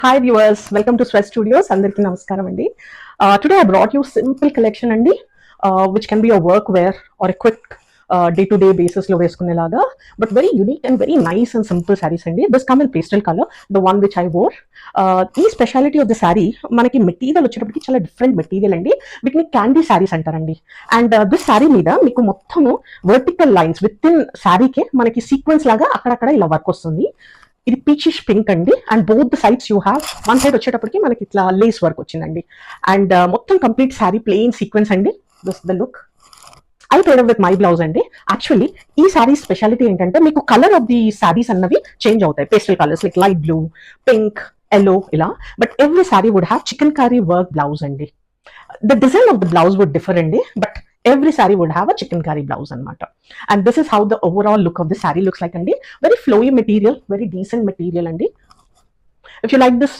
Hi viewers, welcome to Sweat Studios. Andariki namaskaram andi. Today I brought you simple collection andi, which can be a workwear or a quick day-to-day basis lo veskunelaga, but very unique and very nice and simple sarees andi. This come in pastel color, the one which I wore. The speciality of the saree, manaki material వచ్చేటప్పటికి చాలా different material అండి. వీటిని candy sarees అంటారండి. And this saree మీద మీకు మొత్తము vertical lines within saree కే మనకి sequence లాగా అక్కడక్కడ ఇలా వర్క్ వస్తుంది. ఇది పీచిష్ పింక్ అండి. And both the sides you have one side వచ్చేటప్పటికి మనకి ఇట్లా లేస్ వర్క్ వచ్చిందండి. అండ్ మొత్తం కంప్లీట్ శారీ ప్లెయిన్ సీక్వెన్స్ అండి. This the look. I paid with my blouse అండి. యాక్చువల్లీ ఈ శారీ స్పెషాలిటీ ఏంటంటే మీకు కలర్ ఆఫ్ ది శారీస్ అన్నవి చేంజ్ అవుతాయి. Pastel colours like light blue, pink, yellow ఇలా. But every sari would have chikankari work blouse అండి. The design of the blouse would differ andi, but every saree would have a chicken curry blouse anamata. And this is how the overall look of the saree looks like andi. Very flowy material, very decent material andi. If you like this